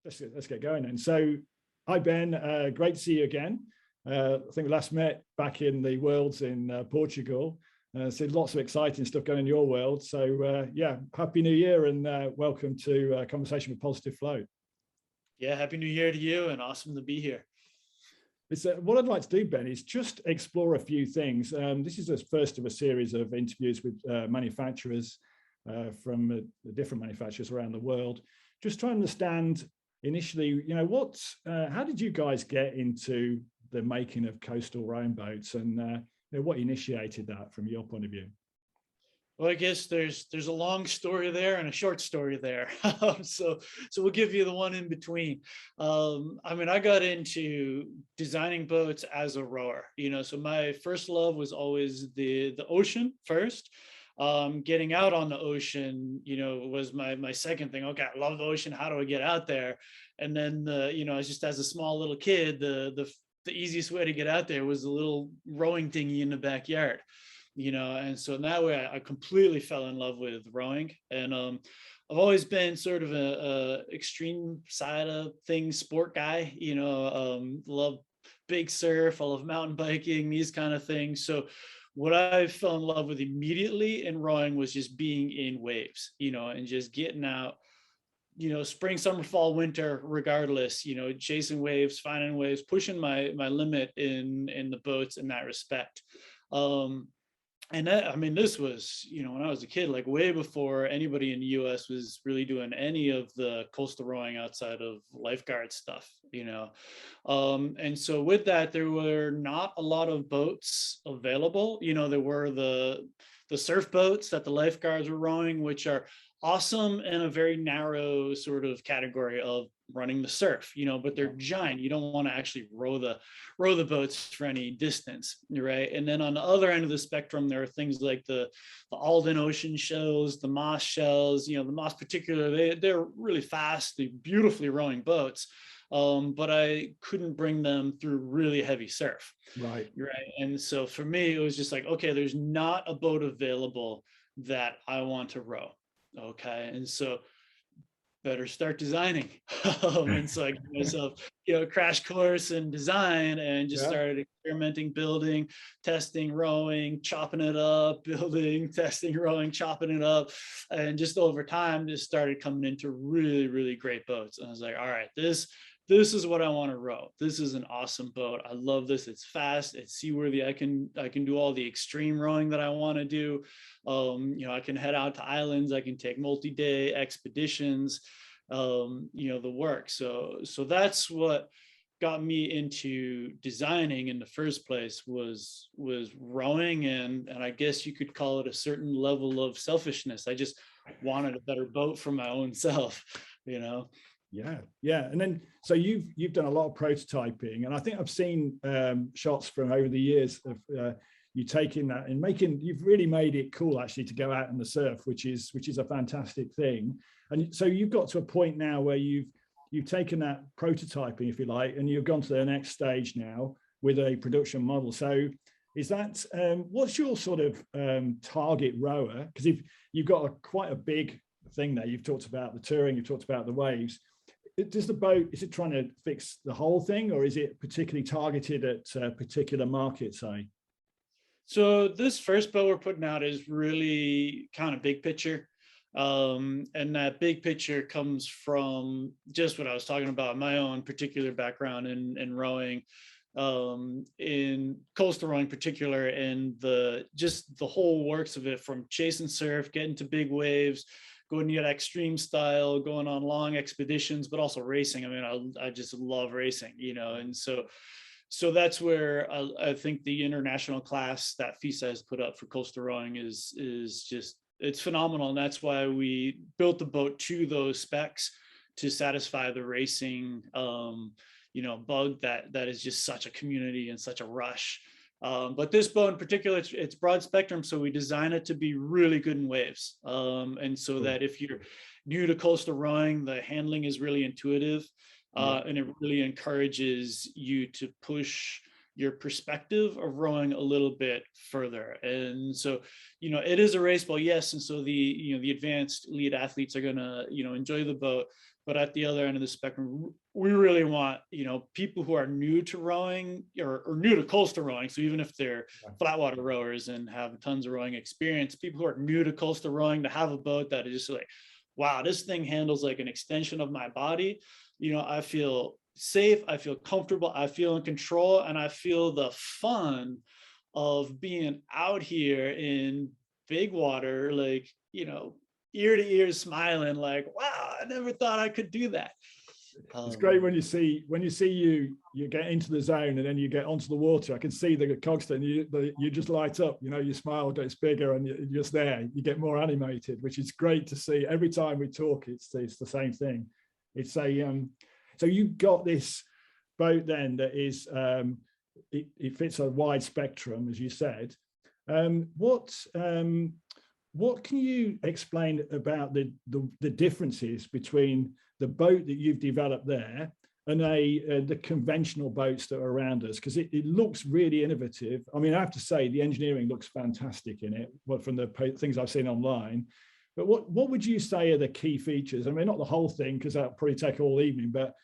Let's get going then. So, hi Ben, great to see you again. I think we last met back in the Worlds in Portugal. So lots of exciting stuff going in your world. So yeah, happy New Year and welcome to Conversation with Positive Flow. Yeah, happy New Year to you, and awesome to be here. It's, what I'd like to do, Ben, is just explore a few things. This is the first of a series of interviews with manufacturers from the different manufacturers around the world. Just try and understand initially, how did you guys get into the making of coastal rowing boats, and what initiated that from your point of view? Well, I guess there's a long story there and a short story there. So we'll give you the one in between. I mean, I got into designing boats as a rower, so my first love was always the ocean first. Getting out on the ocean, was my second thing. Okay, I love the ocean. How do I get out there? And then, just as a small little kid, the easiest way to get out there was a little rowing dinghy in the backyard. And so in that way I completely fell in love with rowing. And I've always been sort of a extreme side of things sport guy. Love big surf, I love mountain biking, these kind of things. So what I fell in love with immediately in rowing was just being in waves, and just getting out, spring, summer, fall, winter, regardless, chasing waves, finding waves, pushing my limit in the boats in that respect. And that, I mean, this was, when I was a kid, like way before anybody in the US was really doing any of the coastal rowing outside of lifeguard stuff, And so with that, there were not a lot of boats available. There were the surf boats that the lifeguards were rowing, which are awesome in a very narrow sort of category of running the surf, but they're giant. You don't want to actually row the boats for any distance, right? And then on the other end of the spectrum, there are things like the Alden Ocean shells, the Moss shells. The Moss particular, they're really fast, they're beautifully rowing boats. But I couldn't bring them through really heavy surf. Right. And so for me, it was just like, okay, there's not a boat available that I want to row. Okay. And so better start designing. And so I gave myself, a crash course in design and just started experimenting, building, testing, rowing, chopping it up, building, testing, rowing, chopping it up. And just over time, just started coming into really, really great boats. And I was like, all right, this is what I want to row. This is an awesome boat. I love this. It's fast. It's seaworthy. I can do all the extreme rowing that I want to do. I can head out to islands. I can take multi-day expeditions. The work. So that's what got me into designing in the first place was rowing, and I guess you could call it a certain level of selfishness. I just wanted a better boat for my own self. Yeah. And then, so you've done a lot of prototyping, and I think I've seen shots from over the years of you taking that and you've really made it cool actually to go out in the surf, which is a fantastic thing. And so you've got to a point now where you've taken that prototyping, if you like, and you've gone to the next stage now with a production model. So is that what's your sort of target rower? Because if you've got quite a big thing there, you've talked about the touring, you've talked about the waves. Does the boat, is it trying to fix the whole thing, or is it particularly targeted at particular markets, say? So this first boat we're putting out is really kind of big picture. And that big picture comes from just what I was talking about, my own particular background in rowing, in coastal rowing in particular, and the whole works of it, from chasing surf, getting to big waves, going to get extreme style, going on long expeditions, but also racing. I mean, I just love racing, and so that's where I think the international class that FISA has put up for coastal rowing is just, it's phenomenal. And that's why we built the boat to those specs, to satisfy the racing, bug that is just such a community and such a rush. But this boat in particular, it's broad spectrum. So we design it to be really good in waves. And so that if you're new to coastal rowing, the handling is really intuitive. And it really encourages you to push your perspective of rowing a little bit further. And so, it is a race boat, yes. And so the advanced elite athletes are gonna, enjoy the boat, But at the other end of the spectrum, we really want, people who are new to rowing or new to coastal rowing. So even if they're flat water rowers and have tons of rowing experience, people who are new to coastal rowing, to have a boat that is just like, wow, this thing handles like an extension of my body. I feel safe, I feel comfortable, I feel in control, and I feel the fun of being out here in big water, like, ear to ear smiling, like, wow, I never thought I could do that. It's great when you see you get into the zone and then you get onto the water. I can see the Cogston, you just light up, your smile gets bigger and you're just there. You get more animated, which is great to see. Every time we talk, it's the same thing. It's a so you've got this boat then that is it fits a wide spectrum, as you said. What can you explain about the differences between the boat that you've developed there and the conventional boats that are around us? Because it looks really innovative. I mean, I have to say the engineering looks fantastic in it, from the things I've seen online. But what would you say are the key features? I mean, not the whole thing, because that'll probably take all evening, but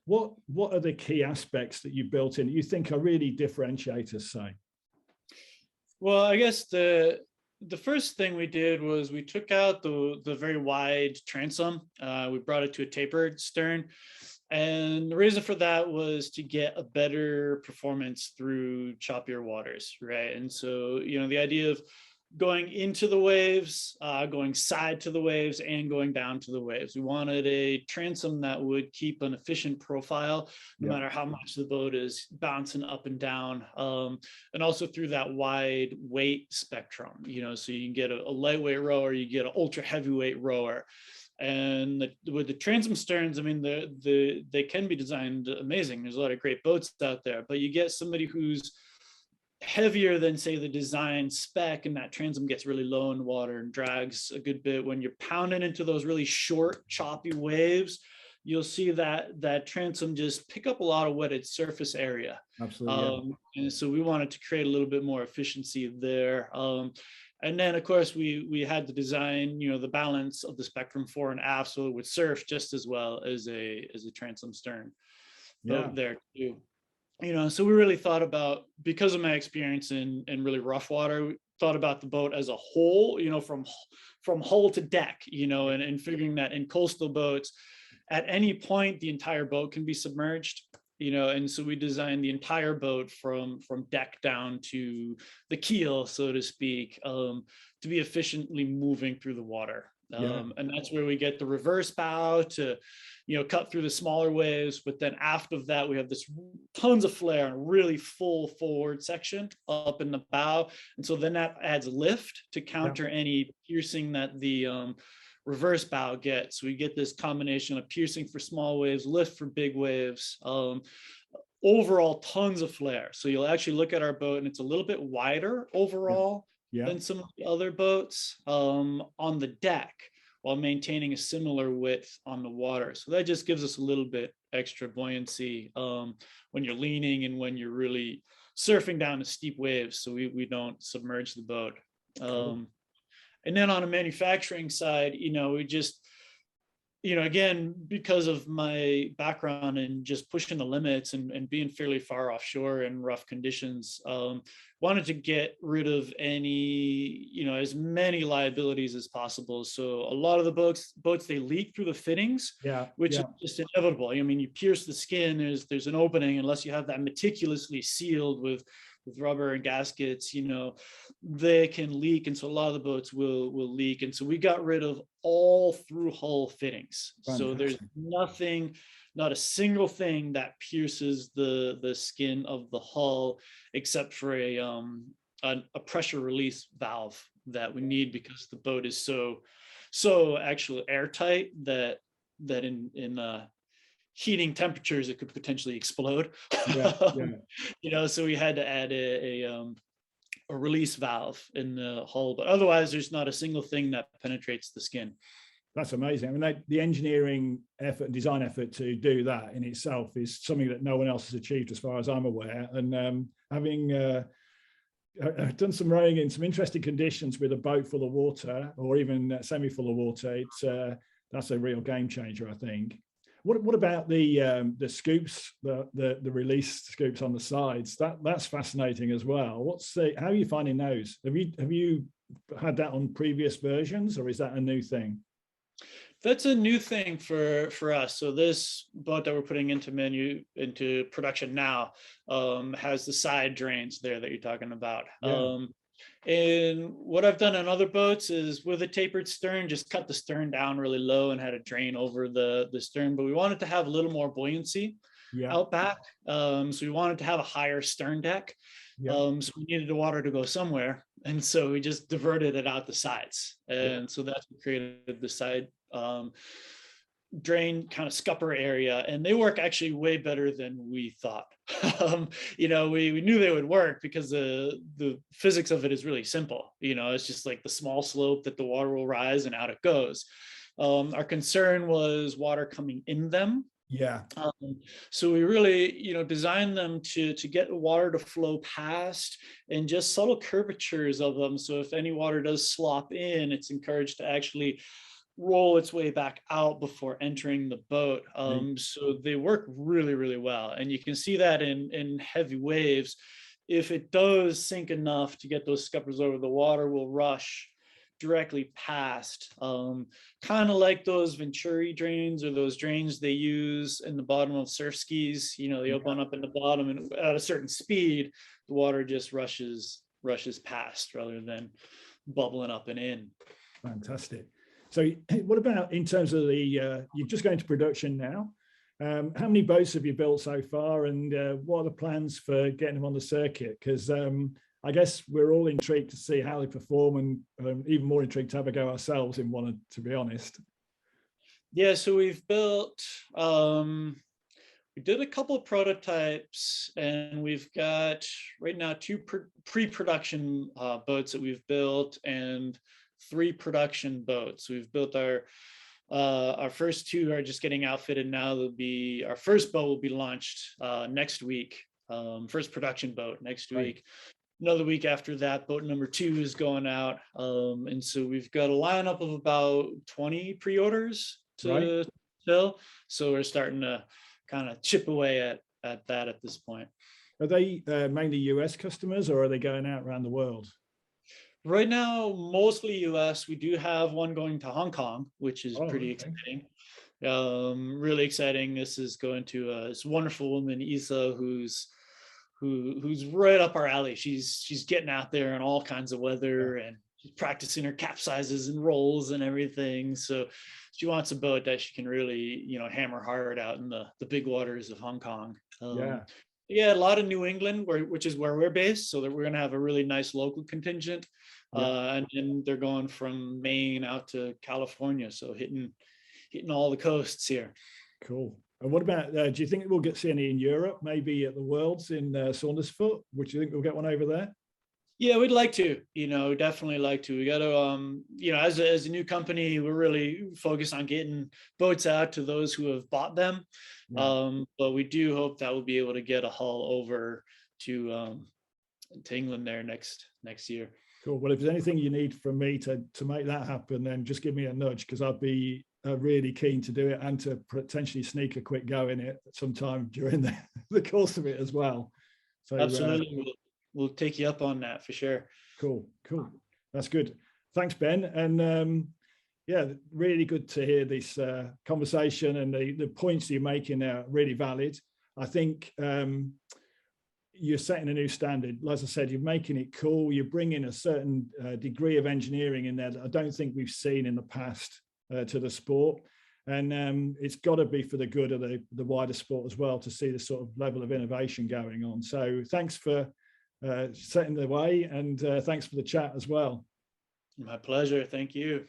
what are the key aspects that you built in that you think are really differentiators, say? Well, I guess the first thing we did was we took out the very wide transom. We brought it to a tapered stern. And the reason for that was to get a better performance through choppier waters, right? And so, the idea of going into the waves, going side to the waves, and going down to the waves. We wanted a transom that would keep an efficient profile, no matter how much the boat is bouncing up and down, and also through that wide weight spectrum. So you can get a lightweight rower, you get an ultra heavyweight rower. And with the transom sterns, I mean, they can be designed amazing. There's a lot of great boats out there, but you get somebody who's heavier than, say, the design spec, and that transom gets really low in water and drags a good bit. When you're pounding into those really short, choppy waves, you'll see that transom just pick up a lot of wetted surface area. Absolutely. And so we wanted to create a little bit more efficiency there. And then, of course, we had to design, the balance of the spectrum fore and aft, so it would surf just as well as a transom stern boat there too. So we really thought about, because of my experience in really rough water, we thought about the boat as a whole, from hull to deck, and figuring that in coastal boats, at any point, the entire boat can be submerged, and so we designed the entire boat from deck down to the keel, so to speak, to be efficiently moving through the water. And that's where we get the reverse bow to, cut through the smaller waves. But then after that, we have this tons of flare and really full forward section up in the bow. And so then that adds lift to counter any piercing that the reverse bow gets. So we get this combination of piercing for small waves, lift for big waves. Overall, tons of flare. So you'll actually look at our boat and it's a little bit wider overall than some of the other boats on the deck, while maintaining a similar width on the water. So that just gives us a little bit extra buoyancy when you're leaning and when you're really surfing down the steep waves, so we don't submerge the boat. And then on a manufacturing side, we just, again, because of my background in just pushing the limits and being fairly far offshore in rough conditions, wanted to get rid of any, as many liabilities as possible. So a lot of the boats, they leak through the fittings, which is just inevitable. I mean, you pierce the skin, there's an opening, unless you have that meticulously sealed with rubber and gaskets, they can leak. And so a lot of the boats will leak. And so we got rid of all through hull fittings. Fantastic. So there's nothing, not a single thing that pierces the skin of the hull, except for a pressure release valve that we need, because the boat is so actually airtight that in heating temperatures it could potentially explode. So we had to add a release valve in the hull, but otherwise there's not a single thing that penetrates the skin. That's amazing. I mean, the engineering effort and design effort to do that in itself is something that no one else has achieved, as far as I'm aware. And having I've done some rowing in some interesting conditions with a boat full of water, or even semi full of water, that's a real game changer, I think. What about the scoops, the release scoops on the sides? That's fascinating as well. How are you finding those? Have you had that on previous versions, or is that a new thing? That's a new thing for us. So this boat that we're putting into production now has the side drains there that you're talking about. Yeah. And what I've done on other boats is with a tapered stern, just cut the stern down really low and had a drain over the stern. But we wanted to have a little more buoyancy Yeah. out back. So we wanted to have a higher stern deck. Yeah. So we needed the water to go somewhere. And so we just diverted it out the sides. And so that's what created the side drain kind of scupper area, and they work actually way better than we thought. We knew they would work because the physics of it is really simple. It's just like the small slope that the water will rise and out it goes. Our concern was water coming in them. Yeah. So we really, designed them to get the water to flow past, and just subtle curvatures of them. So if any water does slop in, it's encouraged to actually roll its way back out before entering the boat. So they work really, really well. And you can see that in heavy waves. If it does sink enough to get those scuppers over, the water will rush directly past, kind of like those Venturi drains, or those drains they use in the bottom of surf skis. They open up in the bottom, and at a certain speed, the water just rushes past rather than bubbling up and in. Fantastic. So what about in terms of you're just going to production now? How many boats have you built so far, and what are the plans for getting them on the circuit? Because I guess we're all intrigued to see how they perform, and even more intrigued to have a go ourselves in one, to be honest. Yeah, so we've built, we did a couple of prototypes, and we've got right now 2 pre-production boats that we've built, and 3 production boats. We've built our first 2 are just getting outfitted now. Our first boat will be launched next week. First production boat next week. Another week after that, boat number 2 is going out. And so we've got a lineup of about 20 pre-orders to fill. So we're starting to kind of chip away at that at this point. Are they mainly US customers, or are they going out around the world? Right now, mostly US. We do have one going to Hong Kong, which is pretty exciting. Really exciting. This is going to this wonderful woman, Isa, who's right up our alley. She's getting out there in all kinds of weather, and she's practicing her capsizes and rolls and everything. So she wants a boat that she can really, hammer hard out in the big waters of Hong Kong. Yeah, a lot of New England, which is where we're based, so that we're going to have a really nice local contingent. And then they're going from Maine out to California, so hitting all the coasts here. Cool. And what about, do you think we'll see any in Europe, maybe at the Worlds in Saundersfoot? Would you think we'll get one over there? Yeah, we'd like to, definitely like to. We got to, as a new company, we're really focused on getting boats out to those who have bought them. But we do hope that we'll be able to get a hull over to England there next year. Cool. Well, if there's anything you need from me to make that happen, then just give me a nudge, because I'd be really keen to do it, and to potentially sneak a quick go in it sometime during the course of it as well. So absolutely. We'll take you up on that for sure. Cool. That's good. Thanks, Ben. And yeah, really good to hear this conversation, and the points you're making are really valid. I think you're setting a new standard. As I said, you're making it cool. You're bringing a certain degree of engineering in there that I don't think we've seen in the past to the sport. And it's got to be for the good of the wider sport as well, to see the sort of level of innovation going on. So thanks for setting the way, and thanks for the chat as well. My pleasure. Thank you.